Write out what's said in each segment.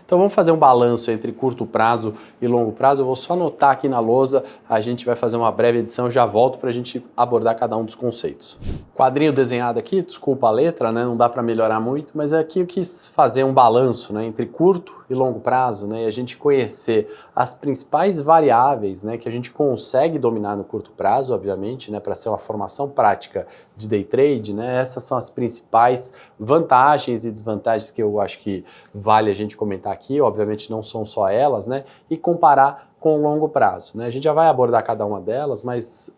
Então vamos fazer um balanço entre curto prazo e longo prazo. Eu vou só anotar aqui na lousa, a gente vai fazer uma breve edição, já volto para a gente abordar cada um dos conceitos. Quadrinho desenhado aqui, desculpa a letra, né? Não dá para melhorar muito, mas aqui eu quis fazer um balanço, né, entre curto e longo prazo, né, e a gente conhecer as principais variáveis, né, que a gente consegue dominar no curto prazo, obviamente, né, para ser uma formação prática de day trade, né, essas são as principais vantagens e desvantagens que eu acho que vale a gente comentar aqui, obviamente não são só elas, né, e comparar com o longo prazo, né, a gente já vai abordar cada uma delas, mas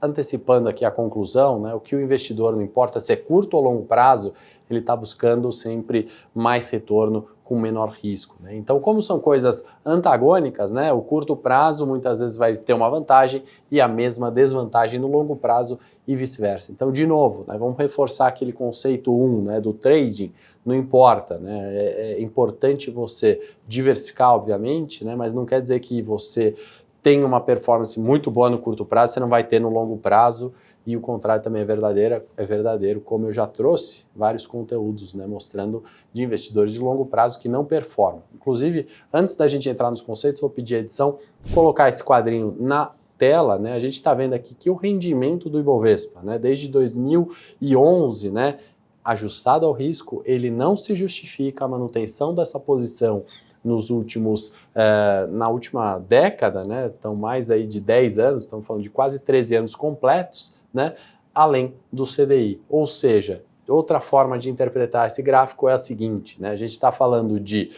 antecipando aqui a conclusão, né, o que o investidor, não importa se é curto ou longo prazo, ele está buscando sempre mais retorno com menor risco, né? Então, como são coisas antagônicas, né, o curto prazo muitas vezes vai ter uma vantagem e a mesma desvantagem no longo prazo e vice-versa. Então, de novo, né, vamos reforçar aquele conceito 1, né, do trading, não importa, né, é importante você diversificar, obviamente, né, mas não quer dizer que você tem uma performance muito boa no curto prazo, você não vai ter no longo prazo, e o contrário também é verdadeiro, como eu já trouxe vários conteúdos, né, mostrando de investidores de longo prazo que não performam. Inclusive, antes da gente entrar nos conceitos, vou pedir a edição, colocar esse quadrinho na tela, né, a gente está vendo aqui que o rendimento do Ibovespa, né, desde 2011, né, ajustado ao risco, ele não se justifica a manutenção dessa posição nos últimos, na última década, né, estão mais aí de 10 anos, estamos falando de quase 13 anos completos, né, além do CDI. Ou seja, outra forma de interpretar esse gráfico é a seguinte, né, a gente está falando de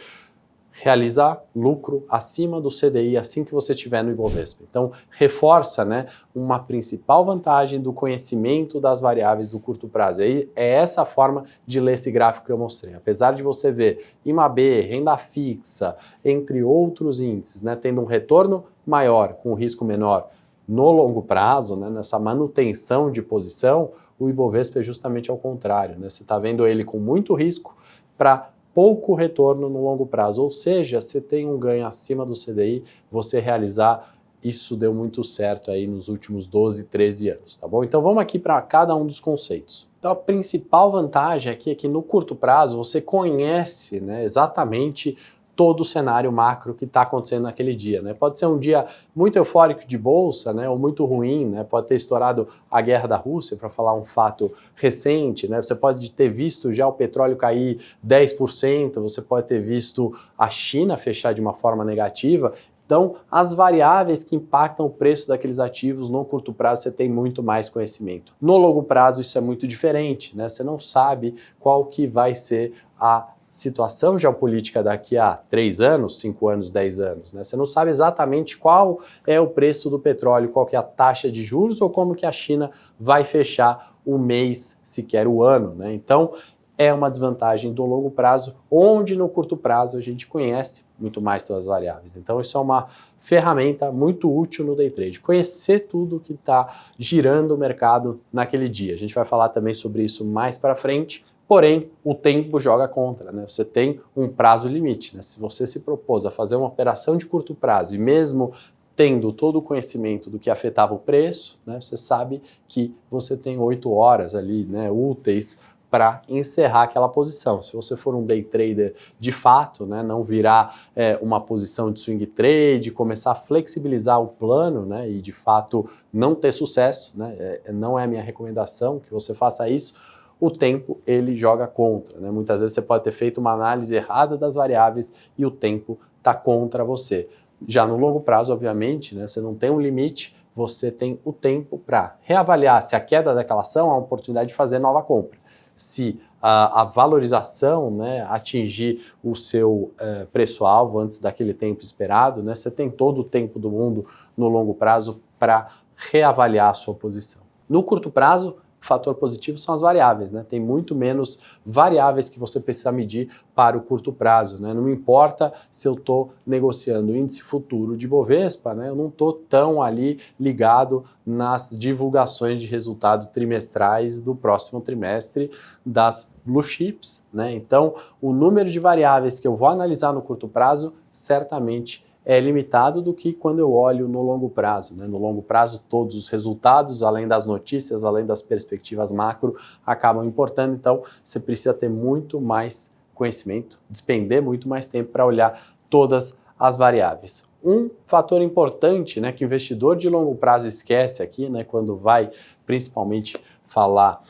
realizar lucro acima do CDI assim que você tiver no Ibovespa. Então, reforça, né, uma principal vantagem do conhecimento das variáveis do curto prazo. E é essa forma de ler esse gráfico que eu mostrei. Apesar de você ver IMAB, renda fixa, entre outros índices, né, tendo um retorno maior, com risco menor no longo prazo, né, nessa manutenção de posição, o Ibovespa é justamente ao contrário, né? Você está vendo ele com muito risco para pouco retorno no longo prazo, ou seja, você tem um ganho acima do CDI, você realizar, isso deu muito certo aí nos últimos 12, 13 anos, tá bom? Então vamos aqui para cada um dos conceitos. Então a principal vantagem aqui é que no curto prazo você conhece, né, exatamente todo o cenário macro que está acontecendo naquele dia, né? Pode ser um dia muito eufórico de bolsa, né, ou muito ruim, né? Pode ter estourado a guerra da Rússia, para falar um fato recente, né? Você pode ter visto já o petróleo cair 10%, você pode ter visto a China fechar de uma forma negativa. Então, as variáveis que impactam o preço daqueles ativos no curto prazo você tem muito mais conhecimento. No longo prazo isso é muito diferente, né? Você não sabe qual que vai ser a situação geopolítica daqui a 3 anos, 5 anos, 10 anos, né? Você não sabe exatamente qual é o preço do petróleo, qual que é a taxa de juros ou como que a China vai fechar o mês, sequer o ano, né? Então, é uma desvantagem do longo prazo, onde no curto prazo a gente conhece muito mais todas as variáveis. Então isso é uma ferramenta muito útil no day trade, conhecer tudo que está girando o mercado naquele dia. A gente vai falar também sobre isso mais para frente, porém o tempo joga contra, né? Você tem um prazo limite, né? Se você se propôs a fazer uma operação de curto prazo e mesmo tendo todo o conhecimento do que afetava o preço, né, você sabe que você tem 8 horas ali, né, úteis para encerrar aquela posição. Se você for um day trader de fato, né, não virar uma posição de swing trade, começar a flexibilizar o plano, né, e de fato não ter sucesso, né, não é a minha recomendação que você faça isso, o tempo ele joga contra, né? Muitas vezes você pode ter feito uma análise errada das variáveis e o tempo está contra você. Já no longo prazo, obviamente, né, você não tem um limite, você tem o tempo para reavaliar se a queda daquela ação é uma oportunidade de fazer nova compra. Se a valorização, né, atingir o seu preço-alvo antes daquele tempo esperado, né, você tem todo o tempo do mundo no longo prazo para reavaliar a sua posição. No curto prazo, o fator positivo são as variáveis, né? Tem muito menos variáveis que você precisa medir para o curto prazo, né? Não me importa se eu estou negociando o índice futuro de Bovespa, né? Eu não estou tão ali ligado nas divulgações de resultado trimestrais do próximo trimestre das blue chips, né? Então, o número de variáveis que eu vou analisar no curto prazo certamente é limitado do que quando eu olho no longo prazo, né? No longo prazo, todos os resultados, além das notícias, além das perspectivas macro, acabam importando, então você precisa ter muito mais conhecimento, despender muito mais tempo para olhar todas as variáveis. Um fator importante, né, que o investidor de longo prazo esquece aqui, né, quando vai principalmente falar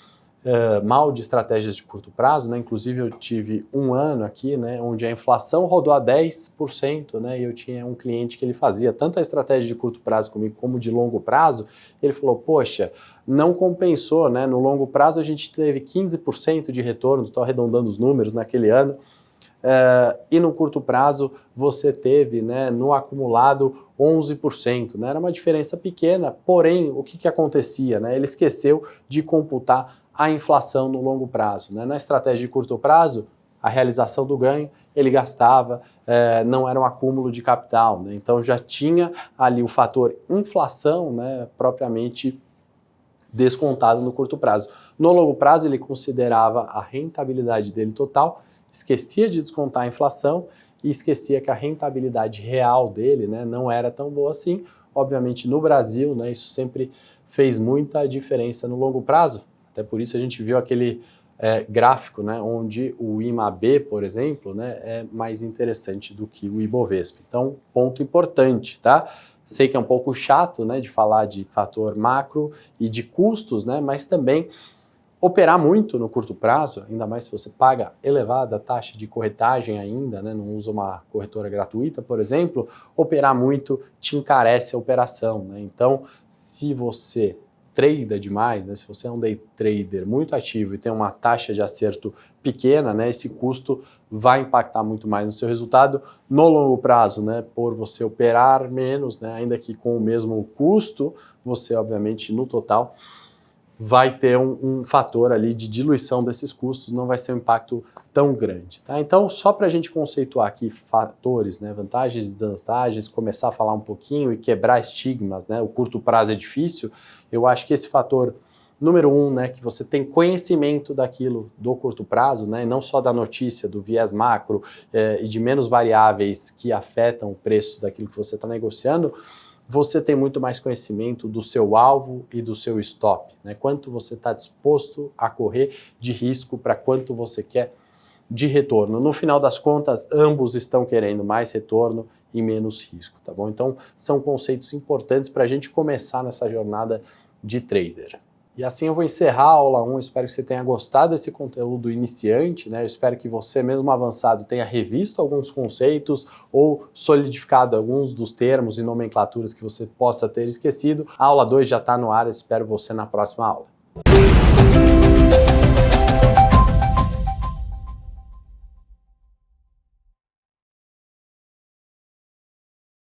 mal de estratégias de curto prazo, né? Inclusive eu tive um ano aqui, né, onde a inflação rodou a 10%, né, e eu tinha um cliente que ele fazia tanto a estratégia de curto prazo comigo como de longo prazo. Ele falou, poxa, não compensou, né? No longo prazo a gente teve 15% de retorno, estou arredondando os números naquele ano, e no curto prazo você teve, né, no acumulado 11%, né? Era uma diferença pequena, porém o que acontecia, né? Ele esqueceu de computar a inflação no longo prazo, né? Na estratégia de curto prazo, a realização do ganho, ele gastava, não era um acúmulo de capital, né? Então já tinha ali o fator inflação, né, propriamente descontado no curto prazo. No longo prazo ele considerava a rentabilidade dele total, esquecia de descontar a inflação e esquecia que a rentabilidade real dele, né, não era tão boa assim. Obviamente no Brasil, né, isso sempre fez muita diferença no longo prazo. Até por isso a gente viu aquele gráfico, né, onde o IMAB, por exemplo, né, é mais interessante do que o Ibovespa. Então, ponto importante, tá? Sei que é um pouco chato, né, de falar de fator macro e de custos, né, mas também operar muito no curto prazo, ainda mais se você paga elevada taxa de corretagem ainda, né, não usa uma corretora gratuita, por exemplo, operar muito te encarece a operação, né? Então, se você trada demais, né, se você é um day trader muito ativo e tem uma taxa de acerto pequena, né, esse custo vai impactar muito mais no seu resultado no longo prazo, né, por você operar menos, né, ainda que com o mesmo custo, você obviamente no total vai ter um fator ali de diluição desses custos, não vai ser um impacto tão grande, tá? Então, só para a gente conceituar aqui fatores, né, vantagens e desvantagens, começar a falar um pouquinho e quebrar estigmas, né, o curto prazo é difícil, eu acho que esse fator número 1, né, que você tem conhecimento daquilo do curto prazo, né, e não só da notícia, do viés macro e de menos variáveis que afetam o preço daquilo que você está negociando, você tem muito mais conhecimento do seu alvo e do seu stop, né? Quanto você está disposto a correr de risco para quanto você quer de retorno. No final das contas, ambos estão querendo mais retorno e menos risco, tá bom? Então, são conceitos importantes para a gente começar nessa jornada de trader. E assim eu vou encerrar a aula 1, espero que você tenha gostado desse conteúdo iniciante, né? Eu espero que você, mesmo avançado, tenha revisto alguns conceitos ou solidificado alguns dos termos e nomenclaturas que você possa ter esquecido. A aula 2 já está no ar, espero você na próxima aula.